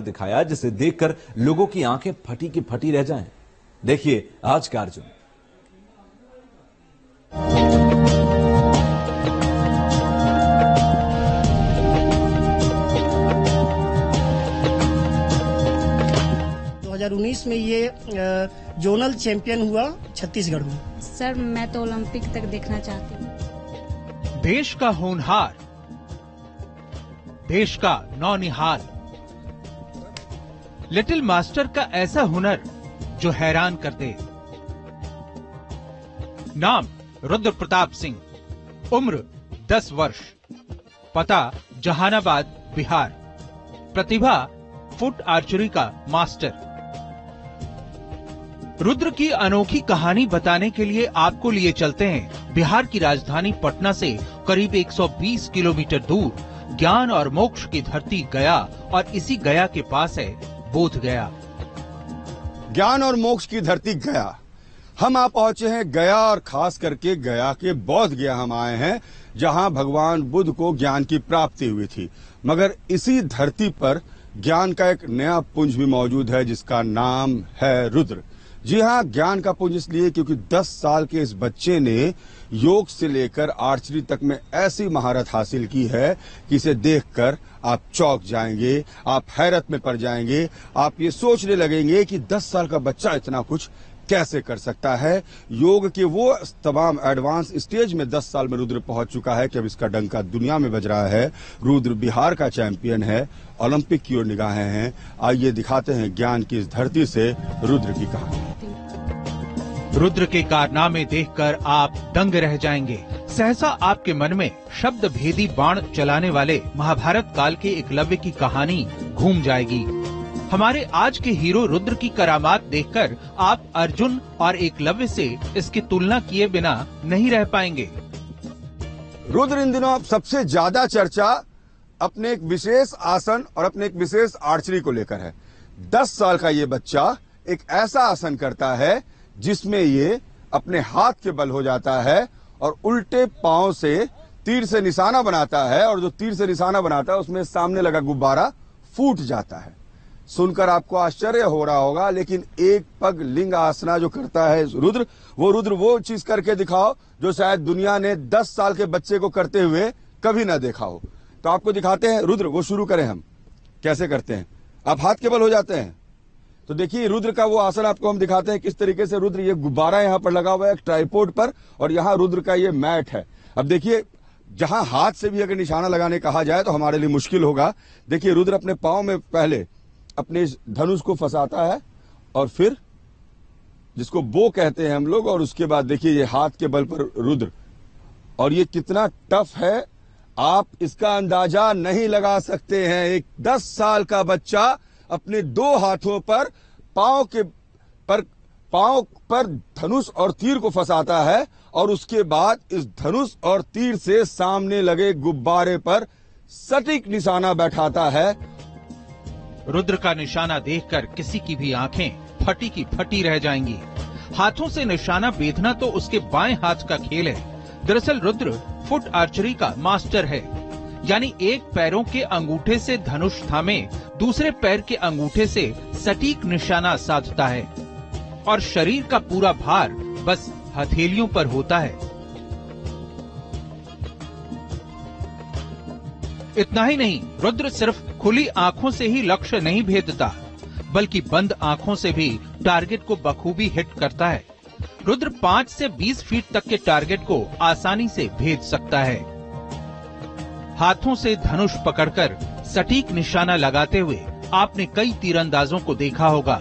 दिखाया जिसे देखकर लोगों की आंखें फटी की फटी रह जाएं। देखिए आज का अर्जुन। में ये जोनल चैंपियन हुआ छत्तीसगढ़ में। सर मैं तो ओलंपिक तक देखना चाहती हूँ। देश का होनहार, देश का नौनिहाल, लिटिल मास्टर का ऐसा हुनर जो हैरान कर दे। नाम रुद्र प्रताप सिंह, उम्र 10 वर्ष, पता जहानाबाद बिहार, प्रतिभा फुट आर्चरी का मास्टर। रुद्र की अनोखी कहानी बताने के लिए आपको लिए चलते हैं बिहार की राजधानी पटना से करीब 120 किलोमीटर दूर ज्ञान और मोक्ष की धरती गया, और इसी गया के पास है बोध गया। ज्ञान और मोक्ष की धरती गया, हम आ पहुंचे हैं गया, और खास करके गया के बोध गया हम आए हैं, जहां भगवान बुद्ध को ज्ञान की प्राप्ति हुई थी। मगर इसी धरती पर ज्ञान का एक नया पुंज भी मौजूद है जिसका नाम है रुद्र। जी हाँ, ज्ञान का पुंज इसलिए क्योंकि 10 साल के इस बच्चे ने योग से लेकर आर्चरी तक में ऐसी महारत हासिल की है कि इसे देखकर आप चौंक जाएंगे, आप हैरत में पड़ जाएंगे, आप ये सोचने लगेंगे कि 10 साल का बच्चा इतना कुछ कैसे कर सकता है। योग के वो तमाम एडवांस स्टेज में 10 साल में रुद्र पहुंच चुका है कि अब इसका डंका दुनिया में बज रहा है। रुद्र बिहार का चैंपियन है, ओलंपिक की ओर निगाहें हैं। आइए दिखाते हैं ज्ञान की इस धरती से रुद्र की कहानी। रुद्र के कारनामे देखकर आप दंग रह जाएंगे। सहसा आपके मन में शब्द भेदी बाण चलाने वाले महाभारत काल के एकलव्य की कहानी घूम जाएगी। हमारे आज के हीरो रुद्र की करामात देखकर आप अर्जुन और एकलव्य से इसकी तुलना किए बिना नहीं रह पाएंगे। रुद्र इन दिनों सबसे ज्यादा चर्चा अपने एक विशेष आसन और अपने एक विशेष आर्चरी को लेकर है। 10 साल का ये बच्चा एक ऐसा आसन करता है जिसमें ये अपने हाथ के बल हो जाता है और उल्टे पांव से तीर से निशाना बनाता है, और जो तीर से निशाना बनाता है उसमें सामने लगा गुब्बारा फूट जाता है। सुनकर आपको आश्चर्य हो रहा होगा, लेकिन एक पग लिंग आसना जो करता है रुद्र वो चीज करके दिखाओ जो शायद दुनिया ने 10 साल के बच्चे को करते हुए कभी ना देखा हो। तो आपको दिखाते हैं रुद्र, वो शुरू करें हम कैसे करते हैं। आप हाथ के बल हो जाते हैं तो देखिए रुद्र का वो आसन आपको हम दिखाते हैं किस तरीके से रुद्र, ये गुब्बारा यहाँ पर लगा हुआ है एक ट्राइपोड पर, और यहाँ रुद्र का ये मैट है। अब देखिए जहां हाथ से भी अगर निशाना लगाने कहा जाए तो हमारे लिए मुश्किल होगा। देखिए रुद्र अपने पांव में पहले अपने धनुष को फंसाता है, और फिर जिसको बो कहते हैं हम लोग, और उसके बाद देखिए ये हाथ के बल पर रुद्र, और ये कितना टफ है आप इसका अंदाजा नहीं लगा सकते हैं। एक 10 साल का बच्चा अपने 2 हाथों पर पांव पर धनुष और तीर को फंसाता है, और उसके बाद इस धनुष और तीर से सामने लगे गुब्बारे पर सटीक निशाना बैठाता है। रुद्र का निशाना देखकर किसी की भी आंखें फटी की फटी रह जाएंगी। हाथों से निशाना बेधना तो उसके बाएं हाथ का खेल है। दरअसल रुद्र फुट आर्चरी का मास्टर है, यानी एक पैरों के अंगूठे से धनुष थामे दूसरे पैर के अंगूठे से सटीक निशाना साधता है, और शरीर का पूरा भार बस हथेलियों पर होता है। इतना ही नहीं, रुद्र सिर्फ खुली आंखों से ही लक्ष्य नहीं भेदता, बल्कि बंद आंखों से भी टारगेट को बखूबी हिट करता है। रुद्र 5 से 20 फीट तक के टारगेट को आसानी से भेद सकता है। हाथों से धनुष पकड़कर सटीक निशाना लगाते हुए आपने कई तीरंदाजों को देखा होगा,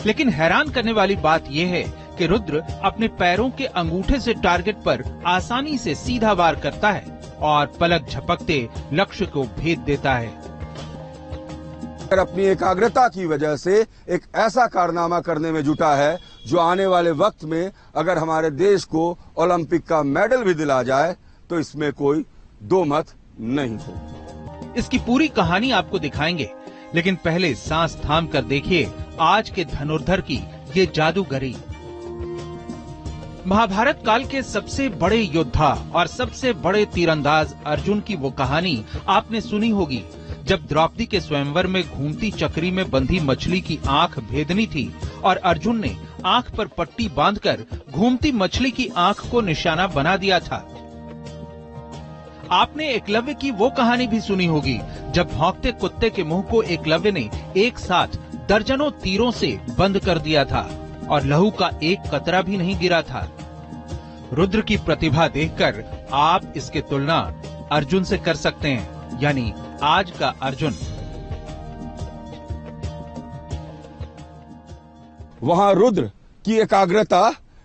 लेकिन हैरान करने वाली बात यह है कि रुद्र अपने पैरों के अंगूठे से टारगेट पर आसानी से सीधा वार करता है और पलक झपकते लक्ष्य को भेद देता है। अपनी एकाग्रता की वजह से एक ऐसा कारनामा करने में जुटा है जो आने वाले वक्त में अगर हमारे देश को ओलंपिक का मेडल भी दिला जाए तो इसमें कोई दो मत नहीं हो। इसकी पूरी कहानी आपको दिखाएंगे, लेकिन पहले सांस थाम कर देखिए आज के धनुर्धर की ये जादूगरी। महाभारत काल के सबसे बड़े योद्धा और सबसे बड़े तीरंदाज अर्जुन की वो कहानी आपने सुनी होगी, जब द्रौपदी के स्वयंवर में घूमती चक्री में बंधी मछली की आंख भेदनी थी और अर्जुन ने आंख पर पट्टी बांधकर घूमती मछली की आंख को निशाना बना दिया था। आपने एकलव्य की वो कहानी भी सुनी होगी जब भौंकते कुत्ते के मुंह को एकलव्य ने एक साथ दर्जनों तीरों से बंद कर दिया था और लहू का एक कतरा भी नहीं गिरा था। रुद्र की प्रतिभा देखकर आप इसकी तुलना अर्जुन से कर सकते हैं, यानी आज का अर्जुन। वहां रुद्र की एकाग्रता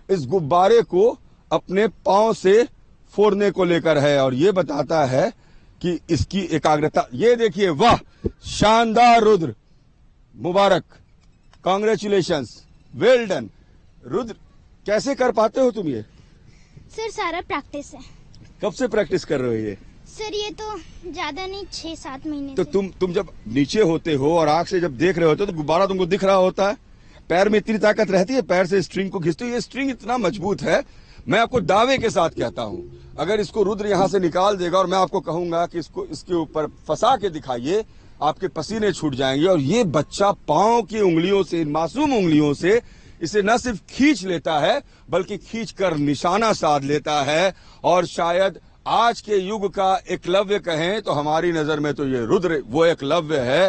इस गुब्बारे को अपने पांव से फोड़ने को लेकर है और ये बताता है कि इसकी एकाग्रता। ये देखिए, वाह, शानदार रुद्र, मुबारक, कांग्रेचुलेशंस, वेल डन। रुद्र, कैसे कर पाते हो तुम ये? सर सारा प्रैक्टिस है। कब से प्रैक्टिस कर रहे हो ये? सर ये तो ज्यादा नहीं, 6-7 महीने तो से। तुम जब नीचे होते हो और आंख से जब देख रहे होते हो तो गुब्बारा तुमको दिख रहा होता है। पैर में इतनी ताकत रहती है, पैर से स्ट्रिंग को खींचते हो। ये स्ट्रिंग इतना मजबूत है, मैं आपको दावे के साथ कहता हूं, अगर इसको रुद्र यहां से निकाल देगा और मैं आपको कहूंगा कि इसको इसके ऊपर फंसा के दिखाइए, आपके पसीने छूट जाएंगे। और ये बच्चा पांव की उंगलियों से, मासूम उंगलियों से इसे न सिर्फ खींच लेता है बल्कि खींच कर निशाना साध लेता है। और शायद आज के युग का एकलव्य कहें तो हमारी नजर में तो ये रुद्र वो एकलव्य है।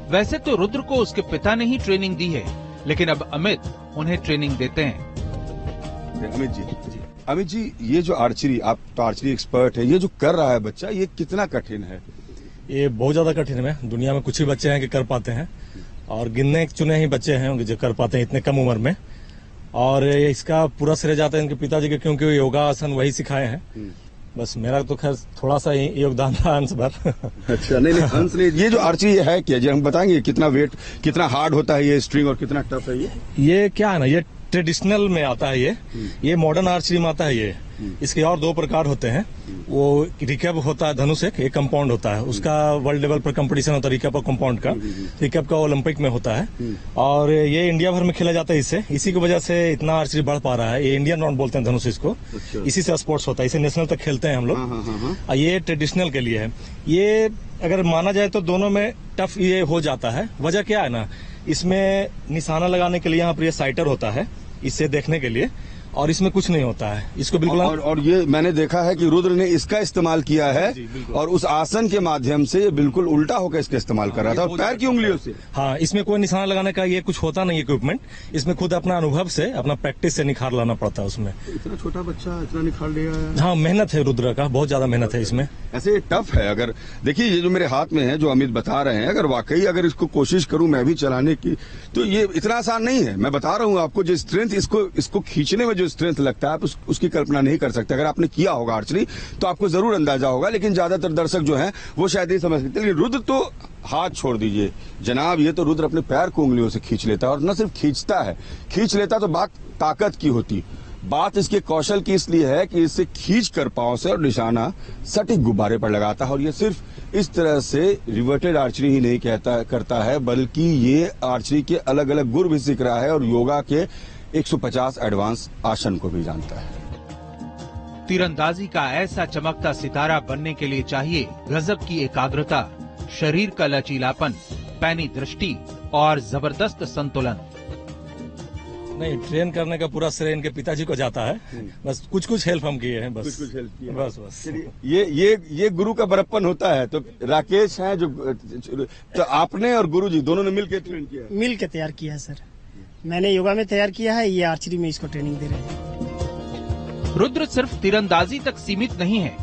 वैसे तो रुद्र को उसके पिता ने ही ट्रेनिंग दी है, लेकिन अब अमित उन्हें ट्रेनिंग देते हैं। अमित जी, ये जो आर्चरी, आप तो आर्चरी एक्सपर्ट है, ये जो कर रहा है बच्चा, ये कितना कठिन है? ये बहुत ज्यादा कठिन है। दुनिया में कुछ ही बच्चे हैं कि कर पाते हैं और गिनने चुने ही बच्चे हैं जो कर पाते हैं इतने कम उम्र में। और इसका पूरा श्रेय जाता है इनके पिताजी के, क्योंकि योगासन वही सिखाए हैं। बस मेरा तो खैर थोड़ा सा ही योगदान था, अंश भर। अच्छा, नहीं अंश नहीं। ये जो आर्चरी है क्या जी, हम बताएंगे कितना वेट, कितना हार्ड होता है ये स्ट्रिंग और कितना टफ है ये क्या है ना, ये ट्रेडिशनल में आता है। ये मॉडर्न आर्चरी में आता है। ये इसके और 2 प्रकार होते हैं। वो रिकैप होता है, धनुष एक कंपाउंड होता है, उसका वर्ल्ड लेवल पर कंपटीशन होता है रिकैप और कंपाउंड का। रिकैप का ओलंपिक में होता है और ये इंडिया भर में खेला जाता है। इससे इसी की वजह से इतना आर्चरी बढ़ पा रहा है। ये इंडियन राउंड बोलते हैं धनुष इसको। इसी से स्पोर्ट्स होता है, इसे नेशनल तक खेलते हैं हम लोग। ये ट्रेडिशनल के लिए है। ये अगर माना जाए तो दोनों में टफ ये हो जाता है। वजह क्या है ना, इसमें निशाना लगाने के लिए यहाँ पर ये साइटर होता है, इससे देखने के लिए, और इसमें कुछ नहीं होता है। इसको बिल्कुल और ये मैंने देखा है कि रुद्र ने इसका इस्तेमाल किया है और उस आसन के माध्यम से ये बिल्कुल उल्टा होकर इसका इस्तेमाल कर रहा था, और पैर की उंगलियों से। हाँ, इसमें कोई निशाना लगाने का ये कुछ होता नहीं इक्विपमेंट। इसमें खुद अपना अनुभव से, अपना प्रैक्टिस से निखार लाना पड़ता है उसमें। इतना छोटा बच्चा इतना निखार लिया। हाँ, मेहनत है रुद्र का, बहुत ज्यादा मेहनत है इसमें। ऐसे टफ है। अगर देखिए, ये जो मेरे हाथ में है, जो अमित बता रहे हैं, अगर वाकई अगर इसको कोशिश करूं मैं भी चलाने की, तो ये इतना आसान नहीं है। मैं बता रहा हूं आपको, जो स्ट्रेंथ इसको खींचने में जो स्ट्रेंथ लगता है, उसकी कल्पना नहीं कर सकते। अगर आपने किया होगा आर्चरी तो आपको जरूर अंदाजा होगा, लेकिन ज्यादातर दर्शक जो हैं वो शायद नहीं समझ सकते। लेकिन रुद्र तो हाथ छोड़ दीजिए जनाब, ये तो रुद्र अपने पैर को उंगलियों से खींच लेता है। और न सिर्फ खींच लेता तो बात ताकत की होती, बात इसके कौशल की इसलिए है कि इसे खींच कर पांव से और निशाना सटीक गुब्बारे पर लगाता है। और ये सिर्फ इस तरह से रिवर्टेड आर्चरी ही नहीं करता है, बल्कि ये आर्चरी के अलग अलग गुर भी सीख रहा है और योगा के 150 एडवांस आसन को भी जानता है। तीरंदाजी का ऐसा चमकता सितारा बनने के लिए चाहिए गजब की एकाग्रता, शरीर का लचीलापन, पैनी दृष्टि और जबरदस्त संतुलन। नहीं, ट्रेन करने का पूरा श्रेय इनके पिताजी को जाता है। बस कुछ हेल्प हम किए हैं, बस कुछ हेल्प किए, बस। ये गुरु का बड़प्पन होता है। तो राकेश हैं जो, तो आपने और गुरु जी दोनों ने मिलकर ट्रेन किया? मिल के तैयार किया है सर। मैंने योगा में तैयार किया है, ये आर्चरी में इसको ट्रेनिंग दे रहे हैं। रुद्र सिर्फ तीरंदाजी तक सीमित नहीं है,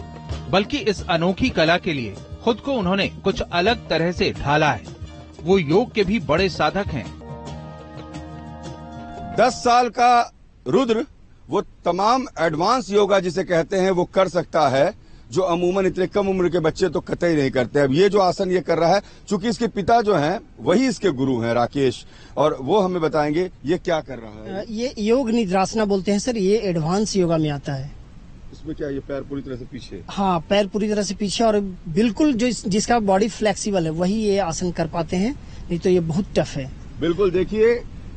बल्कि इस अनोखी कला के लिए खुद को उन्होंने कुछ अलग तरह से ढाला है। वो योग के भी बड़े साधक हैं। 10 साल का रुद्र वो तमाम एडवांस योगा जिसे कहते हैं वो कर सकता है, जो अमूमन इतने कम उम्र के बच्चे तो कतई नहीं करते। अब ये जो आसन ये कर रहा है, चूंकि इसके पिता जो हैं वही इसके गुरु हैं, राकेश, और वो हमें बताएंगे ये क्या कर रहा है। ये योग निद्रासना बोलते हैं सर। ये एडवांस योगा में आता है। इसमें क्या, ये पैर पूरी तरह से पीछे? हाँ, पैर पूरी तरह से पीछे, और बिल्कुल जो जिसका बॉडी फ्लेक्सिबल है वही ये आसन कर पाते हैं, नहीं तो ये बहुत टफ है। बिल्कुल, देखिए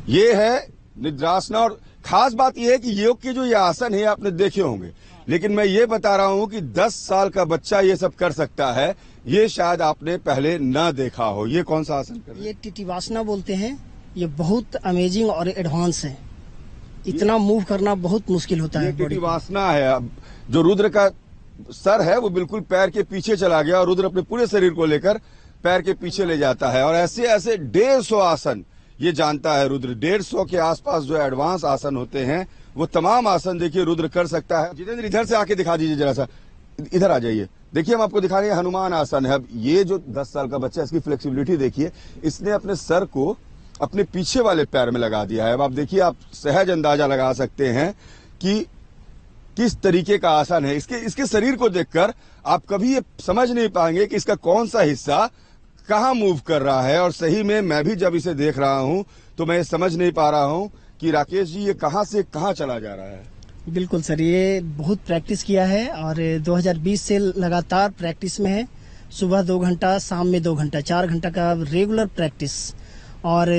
ये है निद्रासना। और खास बात यह है कि योग के जो ये आसन है आपने देखे होंगे, लेकिन मैं ये बता रहा हूं कि 10 साल का बच्चा ये सब कर सकता है। ये शायद आपने पहले न देखा हो। ये कौन सा आसन कर रहे हैं? ये टिटिवासना बोलते हैं। ये बहुत अमेजिंग और एडवांस है। इतना मूव करना बहुत मुश्किल होता ये है बॉडी को। टिटिवासना है। अब जो रुद्र का सर है वो बिल्कुल पैर के पीछे चला गया और रुद्र अपने पूरे शरीर को लेकर पैर के पीछे ले जाता है और ऐसे ऐसे 150 आसन ये जानता है रुद्र। 150 के आसपास जो एडवांस आसन होते हैं वो तमाम आसन देखिए रुद्र कर सकता है। जितेंद्र इधर से आके दिखा दीजिए जरा सा, इधर आ जाइए। देखिए हम आपको दिखा रहे हैं हनुमान आसन है। अब ये जो 10 साल का बच्चा है इसकी फ्लेक्सिबिलिटी देखिए। इसने अपने सर को अपने पीछे वाले पैर में लगा दिया है। अब आप देखिए, आप सहज अंदाजा लगा सकते हैं कि किस तरीके का आसन है। इसके शरीर को देखकर आप कभी ये समझ नहीं पाएंगे कि इसका कौन सा हिस्सा कहाँ मूव कर रहा है। और सही में मैं भी जब इसे देख रहा हूं तो मैं समझ नहीं पा रहा हूं कि राकेश जी ये कहां से कहां चला जा रहा है। बिल्कुल सर, ये बहुत प्रैक्टिस किया है और 2020 से लगातार प्रैक्टिस में है। सुबह 2 घंटा, शाम में 2 घंटा, 4 घंटा का रेगुलर प्रैक्टिस। और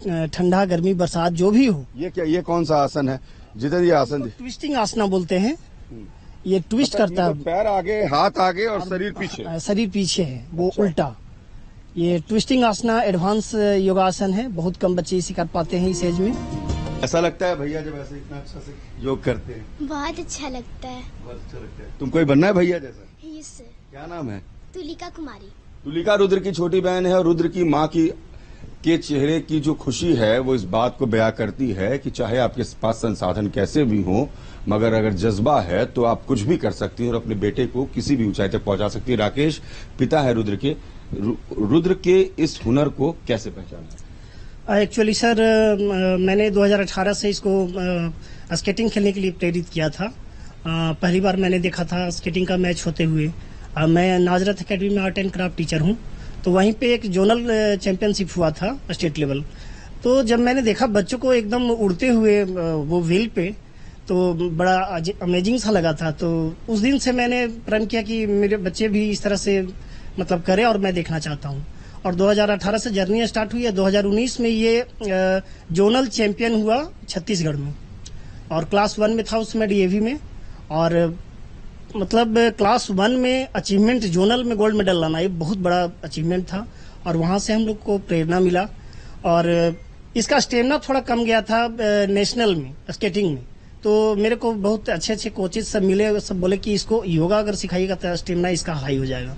ठंडा, गर्मी, बरसात जो भी हो। ये कौन सा आसन है जितेंद्र? ये आसन ट्विस्टिंग आसना बोलते हैं। ये ट्विस्ट करता है। पैर आगे, हाथ आगे और शरीर पीछे। शरीर पीछे है, वो उल्टा। ये ट्विस्टिंग आसना एडवांस योगासन है। बहुत कम बच्चे इसे कर पाते हैं इस एज में। ऐसा लगता है भैया जब ऐसे इतना अच्छा से योग करते हैं? बहुत अच्छा लगता है। बहुत अच्छा लगता है। तुमको ही बनना है भैया जैसा? Yes sir. क्या नाम है? तुलिका कुमारी। तुलिका रुद्र की छोटी बहन है और रुद्र की माँ के चेहरे की जो खुशी है वो इस बात को बयां करती है कि चाहे आपके पास संसाधन कैसे भी हो, मगर अगर जज्बा है तो आप कुछ भी कर सकती हैं और अपने बेटे को किसी भी ऊंचाई तक पहुंचा सकती है। राकेश पिता है रुद्र के इस हुनर को कैसे पहचाना? एक्चुअली सर, मैंने 2018 से इसको स्केटिंग खेलने के लिए प्रेरित किया था। पहली बार मैंने देखा था स्केटिंग का मैच होते हुए। मैं नाजरत एकेडमी में आर्ट एंड क्राफ्ट टीचर हूँ, तो वहीं पे एक जोनल चैंपियनशिप हुआ था स्टेट लेवल। तो जब मैंने देखा बच्चों को एकदम उड़ते हुए वो व्हील पे, तो बड़ा अमेजिंग सा लगा था। तो उस दिन से मैंने प्रण किया कि मेरे बच्चे भी इस तरह से मतलब करें और मैं देखना चाहता हूँ। और 2018 से जर्नी स्टार्ट हुई है। 2019 में ये जोनल चैंपियन हुआ छत्तीसगढ़ में और क्लास 1 में था उसमें डीएवी में। और मतलब क्लास 1 में अचीवमेंट जोनल में गोल्ड मेडल लाना ये बहुत बड़ा अचीवमेंट था और वहां से हम लोग को प्रेरणा मिला। और इसका स्टेमिना थोड़ा कम गया था नेशनल में स्केटिंग में। तो मेरे को बहुत अच्छे अच्छे कोचेज सब मिले, सब बोले कि इसको योगा अगर सिखाइएगा तो स्टेमिना इसका हाई हो जाएगा।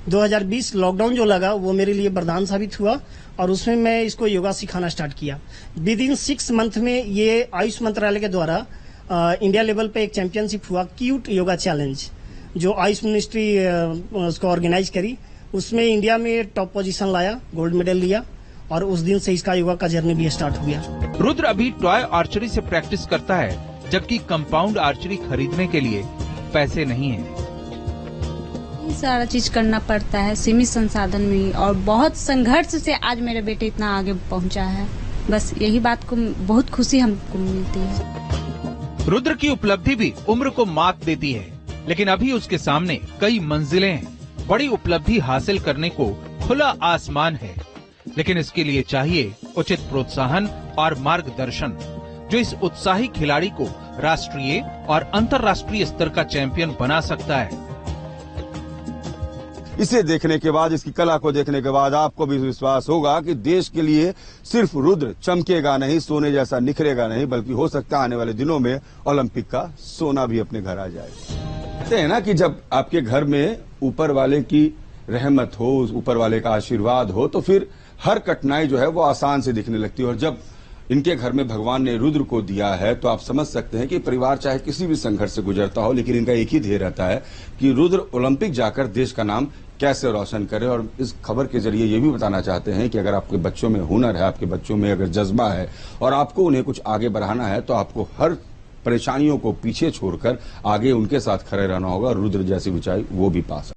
2020 लॉकडाउन जो लगा वो मेरे लिए वरदान साबित हुआ और उसमें मैं इसको योगा सिखाना स्टार्ट किया। विद इन 6 मंथ में ये आयुष मंत्रालय के द्वारा इंडिया लेवल पे एक चैंपियनशिप हुआ, क्यूट योगा चैलेंज, जो आयुष मिनिस्ट्री उसको ऑर्गेनाइज करी। उसमें इंडिया में टॉप पोजीशन लाया, गोल्ड मेडल लिया और उस दिन से इसका योगा का जर्नी भी स्टार्ट हो गया। रुद्र अभी टॉय आर्चरी से प्रैक्टिस करता है, जबकि कंपाउंड आर्चरी खरीदने के लिए पैसे नहीं है। सारा चीज करना पड़ता है सीमित संसाधन में ही, और बहुत संघर्ष से आज मेरे बेटे इतना आगे पहुंचा है। बस यही बात को बहुत खुशी हमको मिलती है। रुद्र की उपलब्धि भी उम्र को मात देती है, लेकिन अभी उसके सामने कई मंजिलें हैं। बड़ी उपलब्धि हासिल करने को खुला आसमान है, लेकिन इसके लिए चाहिए उचित प्रोत्साहन और मार्गदर्शन, जो इस उत्साही खिलाड़ी को राष्ट्रीय और अंतर्राष्ट्रीय स्तर का चैंपियन बना सकता है। इसे देखने के बाद, इसकी कला को देखने के बाद आपको भी विश्वास होगा कि देश के लिए सिर्फ रुद्र चमकेगा नहीं, सोने जैसा निखरेगा नहीं, बल्कि हो सकता है आने वाले दिनों में ओलंपिक का सोना भी अपने घर आ जाए। कहते हैं ना कि जब आपके घर में ऊपर वाले की रहमत हो, ऊपर वाले का आशीर्वाद हो, तो फिर हर कठिनाई जो है वो आसान से दिखने लगती है। और जब इनके घर में भगवान ने रुद्र को दिया है तो आप समझ सकते हैं कि परिवार चाहे किसी भी संघर्ष से गुजरता हो, लेकिन इनका एक ही ध्येय रहता है कि रुद्र ओलंपिक जाकर देश का नाम कैसे रोशन करे। और इस खबर के जरिए ये भी बताना चाहते हैं कि अगर आपके बच्चों में हुनर है, आपके बच्चों में अगर जज्बा है और आपको उन्हें कुछ आगे बढ़ाना है, तो आपको हर परेशानियों को पीछे छोड़कर आगे उनके साथ खड़े रहना होगा। रुद्र जैसी ऊंचाई वो भी पा सकते।